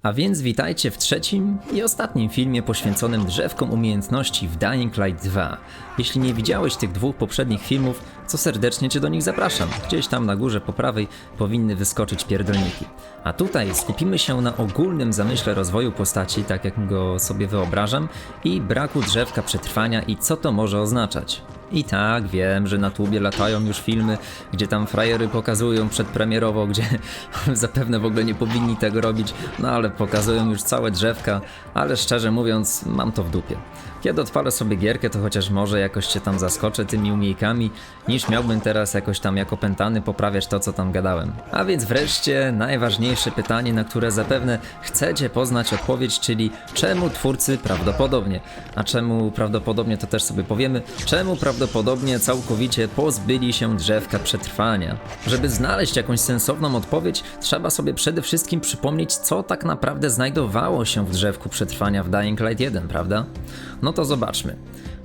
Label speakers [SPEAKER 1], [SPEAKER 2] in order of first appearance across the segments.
[SPEAKER 1] A więc witajcie w trzecim i ostatnim filmie poświęconym drzewkom umiejętności w Dying Light 2. Jeśli nie widziałeś tych dwóch poprzednich filmów, to serdecznie Cię do nich zapraszam. Gdzieś tam na górze po prawej powinny wyskoczyć pierdolniki. A tutaj skupimy się na ogólnym zamyśle rozwoju postaci, tak jak go sobie wyobrażam, i braku drzewka przetrwania i co to może oznaczać. I tak, wiem, że na tubie latają już filmy, gdzie tam frajery pokazują przedpremierowo, gdzie zapewne w ogóle nie powinni tego robić, no ale pokazują już całe drzewka, ale szczerze mówiąc, mam to w dupie. Kiedy odpalę sobie gierkę, to chociaż może jakoś Cię tam zaskoczę tymi umiejkami, niż miałbym teraz jakoś tam jako pętany poprawiać to, co tam gadałem. A więc wreszcie najważniejsze pytanie, na które zapewne chcecie poznać odpowiedź, czyli czemu twórcy prawdopodobnie, a czemu prawdopodobnie to też sobie powiemy, czemu prawdopodobnie całkowicie pozbyli się drzewka przetrwania. Żeby znaleźć jakąś sensowną odpowiedź, trzeba sobie przede wszystkim przypomnieć, co tak naprawdę znajdowało się w drzewku przetrwania w Dying Light 1, prawda? No to zobaczmy.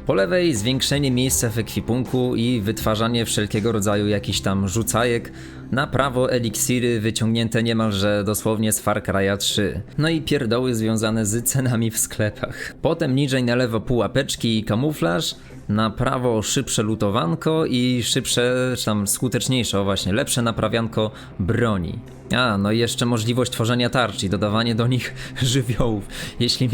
[SPEAKER 1] Po lewej zwiększenie miejsca w ekwipunku i wytwarzanie wszelkiego rodzaju jakichś tam rzucajek. Na prawo eliksiry wyciągnięte niemalże dosłownie z Far Cry'a 3. No i pierdoły związane z cenami w sklepach. Potem niżej na lewo pułapeczki i kamuflaż. Na prawo szybsze lutowanko i szybsze, czy tam skuteczniejsze, o właśnie, lepsze naprawianko broni. A, no i jeszcze możliwość tworzenia tarcz i dodawanie do nich żywiołów. Jeśli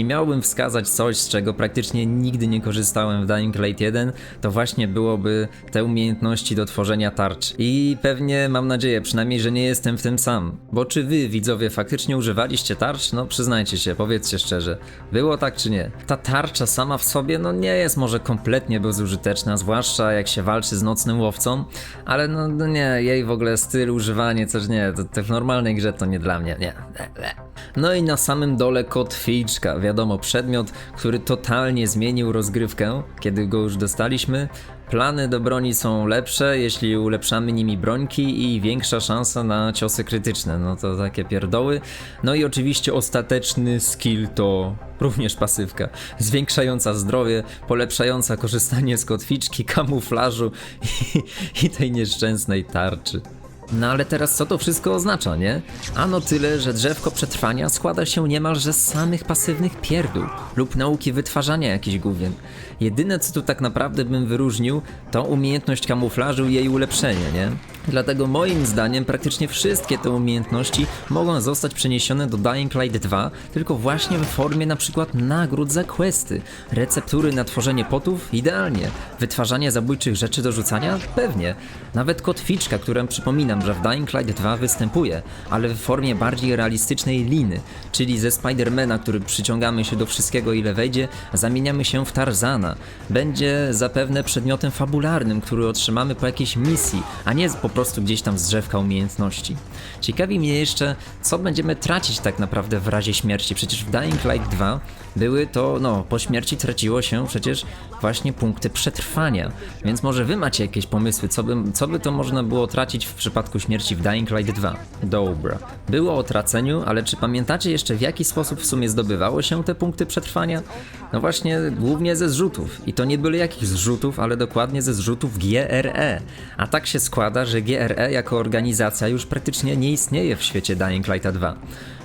[SPEAKER 1] miałbym wskazać coś, z czego praktycznie nigdy nie korzystałem w Dying Light 1, to właśnie byłoby te umiejętności do tworzenia tarcz. I pewnie, mam nadzieję, przynajmniej, że nie jestem w tym sam. Bo czy wy, widzowie, faktycznie używaliście tarcz? No przyznajcie się, powiedzcie szczerze. Było tak czy nie? Ta tarcza sama w sobie, no nie jest może kompletnie bezużyteczna, zwłaszcza jak się walczy z nocnym łowcą, ale no nie, jej w ogóle styl, używanie, coś nie, to w normalnej grze to nie dla mnie, nie. No i na samym dole kotwiczka, wiadomo, przedmiot, który totalnie zmienił rozgrywkę, kiedy go już dostaliśmy. Plany do broni są lepsze, jeśli ulepszamy nimi brońki i większa szansa na ciosy krytyczne, no to takie pierdoły. No i oczywiście ostateczny skill to również pasywka, zwiększająca zdrowie, polepszająca korzystanie z kotwiczki, kamuflażu i tej nieszczęsnej tarczy. No ale teraz co to wszystko oznacza, nie? Ano tyle, że drzewko przetrwania składa się niemalże z samych pasywnych pierdół lub nauki wytwarzania jakichś gówien. Jedyne co tu tak naprawdę bym wyróżnił, to umiejętność kamuflażu i jej ulepszenie, nie? Dlatego moim zdaniem praktycznie wszystkie te umiejętności mogą zostać przeniesione do Dying Light 2, tylko właśnie w formie na przykład nagród za questy, receptury na tworzenie potów, idealnie, wytwarzanie zabójczych rzeczy do rzucania, pewnie, nawet kotwiczka, którą przypominam, że w Dying Light 2 występuje, ale w formie bardziej realistycznej liny, czyli ze Spidermana, który przyciągamy się do wszystkiego ile wejdzie, zamieniamy się w Tarzana. Będzie zapewne przedmiotem fabularnym, który otrzymamy po jakiejś misji, a nie po prostu gdzieś tam z drzewka umiejętności. Ciekawi mnie jeszcze, co będziemy tracić tak naprawdę w razie śmierci. Przecież w Dying Light 2 były to, no, po śmierci traciło się przecież właśnie punkty przetrwania. Więc może wy macie jakieś pomysły, co by to można było tracić w przypadku śmierci w Dying Light 2? Dobra. Było o traceniu, ale czy pamiętacie jeszcze w jaki sposób w sumie zdobywało się te punkty przetrwania? No właśnie, głównie ze zrzutów. I to nie byle jakich zrzutów, ale dokładnie ze zrzutów GRE. A tak się składa, że GRE jako organizacja już praktycznie nie istnieje w świecie Dying Light 2.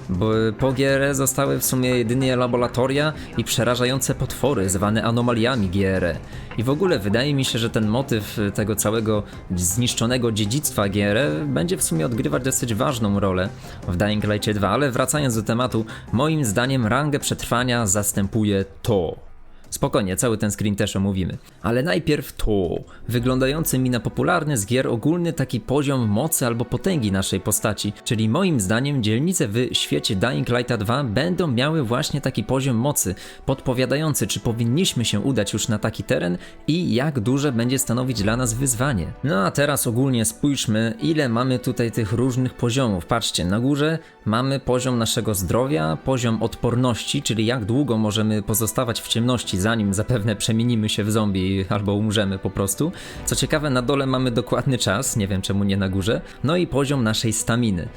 [SPEAKER 1] Bo po GRE zostały w sumie jedynie laboratoria i przerażające potwory zwane anomaliami GRE. I w ogóle wydaje mi się, że ten motyw tego całego zniszczonego dziedzictwa GRE będzie w sumie odgrywać dosyć ważną rolę w Dying Light 2, ale wracając do tematu, moim zdaniem rangę przetrwania zastępuje to. Spokojnie, cały ten screen też omówimy. Ale najpierw to, wyglądający mi na popularny z gier ogólny taki poziom mocy albo potęgi naszej postaci, czyli moim zdaniem dzielnice w świecie Dying Light 2 będą miały właśnie taki poziom mocy, podpowiadający czy powinniśmy się udać już na taki teren i jak duże będzie stanowić dla nas wyzwanie. No a teraz ogólnie spójrzmy, ile mamy tutaj tych różnych poziomów. Patrzcie, na górze mamy poziom naszego zdrowia, poziom odporności, czyli jak długo możemy pozostawać w ciemności, zanim zapewne przemienimy się w zombie albo umrzemy po prostu. Co ciekawe, na dole mamy dokładny czas, nie wiem czemu nie na górze, no i poziom naszej staminy.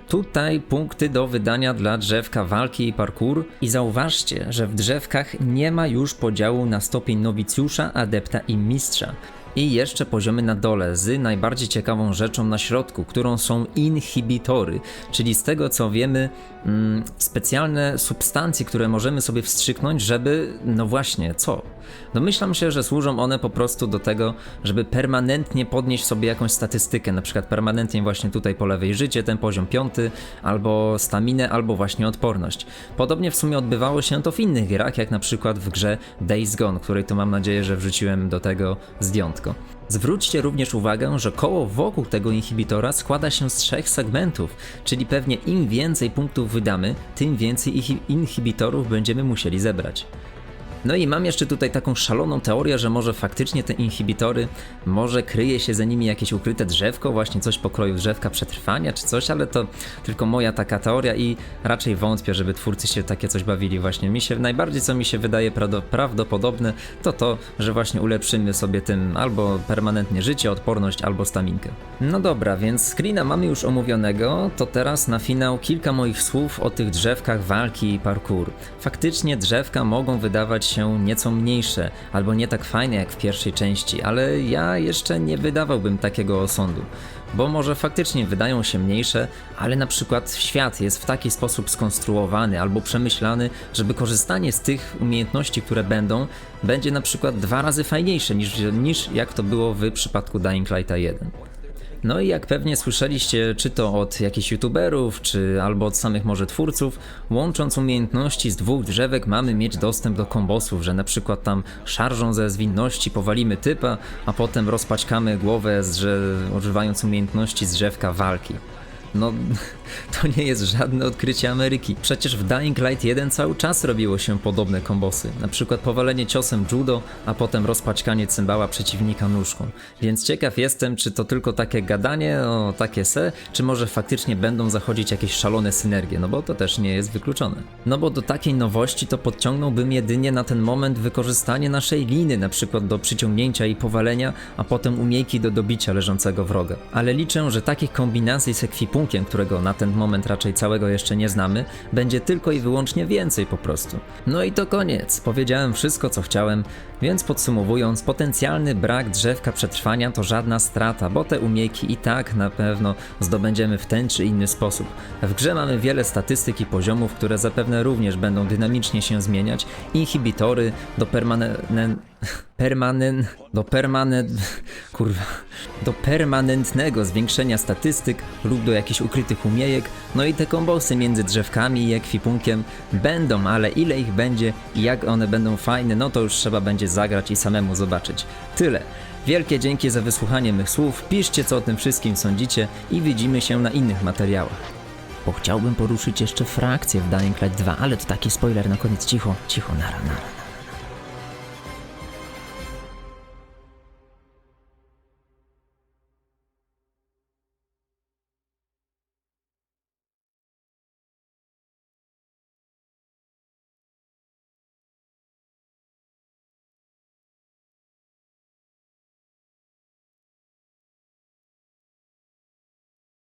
[SPEAKER 1] Tutaj punkty do wydania dla drzewka walki i parkour i zauważcie, że w drzewkach nie ma już podziału na stopień nowicjusza, adepta i mistrza. I jeszcze poziomy na dole z najbardziej ciekawą rzeczą na środku, którą są inhibitory, czyli z tego co wiemy specjalne substancje, które możemy sobie wstrzyknąć, żeby, no właśnie, co? Domyślam się, że służą one po prostu do tego, żeby permanentnie podnieść sobie jakąś statystykę, na przykład permanentnie właśnie tutaj po lewej życie, ten poziom 5, albo staminę, albo właśnie odporność. Podobnie w sumie odbywało się to w innych grach, jak na przykład w grze Days Gone, której tu mam nadzieję, że wrzuciłem do tego zdjątko. Zwróćcie również uwagę, że koło wokół tego inhibitora składa się z 3 segmentów, czyli pewnie im więcej punktów wydamy, tym więcej inhibitorów będziemy musieli zebrać. No i mam jeszcze tutaj taką szaloną teorię, że może faktycznie te inhibitory, może kryje się za nimi jakieś ukryte drzewko, właśnie coś pokroju drzewka przetrwania czy coś, ale to tylko moja taka teoria i raczej wątpię, żeby twórcy się takie coś bawili właśnie. Najbardziej co mi się wydaje prawdopodobne to, że właśnie ulepszymy sobie tym albo permanentnie życie, odporność, albo staminkę. No dobra, więc screena mamy już omówionego, to teraz na finał kilka moich słów o tych drzewkach walki i parkour. Faktycznie drzewka mogą wydawać się nieco mniejsze, albo nie tak fajne jak w pierwszej części, ale ja jeszcze nie wydawałbym takiego osądu. Bo może faktycznie wydają się mniejsze, ale na przykład świat jest w taki sposób skonstruowany albo przemyślany, żeby korzystanie z tych umiejętności, które będzie na przykład 2 razy fajniejsze niż jak to było w przypadku Dying Lighta 1. No i jak pewnie słyszeliście, czy to od jakichś youtuberów, czy albo od samych może twórców, łącząc umiejętności z 2 drzewek mamy mieć dostęp do kombosów, że na przykład tam szarżą ze zwinności powalimy typa, a potem rozpaćkamy głowę, używając umiejętności z drzewka walki. No, to nie jest żadne odkrycie Ameryki. Przecież w Dying Light 1 cały czas robiło się podobne kombosy. Na przykład powalenie ciosem judo, a potem rozpaćkanie cymbała przeciwnika nóżką. Więc ciekaw jestem, czy to tylko takie gadanie, takie czy może faktycznie będą zachodzić jakieś szalone synergie, no bo to też nie jest wykluczone. No bo do takiej nowości to podciągnąłbym jedynie na ten moment wykorzystanie naszej liny, na przykład do przyciągnięcia i powalenia, a potem umiejki do dobicia leżącego wroga. Ale liczę, że takich kombinacji z ekwipunkiem, którego na ten moment raczej całego jeszcze nie znamy, będzie tylko i wyłącznie więcej po prostu. No i to koniec. Powiedziałem wszystko co chciałem, więc podsumowując, potencjalny brak drzewka przetrwania to żadna strata, bo te umiejki i tak na pewno zdobędziemy w ten czy inny sposób. W grze mamy wiele statystyk i poziomów, które zapewne również będą dynamicznie się zmieniać. Inhibitory do permanentnego zwiększenia statystyk lub do jakichś ukrytych umiejek, no i te kombosy między drzewkami i ekwipunkiem będą, ale ile ich będzie i jak one będą fajne, no to już trzeba będzie zagrać i samemu zobaczyć. Tyle. Wielkie dzięki za wysłuchanie mych słów, piszcie co o tym wszystkim sądzicie i widzimy się na innych materiałach. Bo chciałbym poruszyć jeszcze frakcję w Dying Light 2, ale to taki spoiler na koniec, cicho, nara.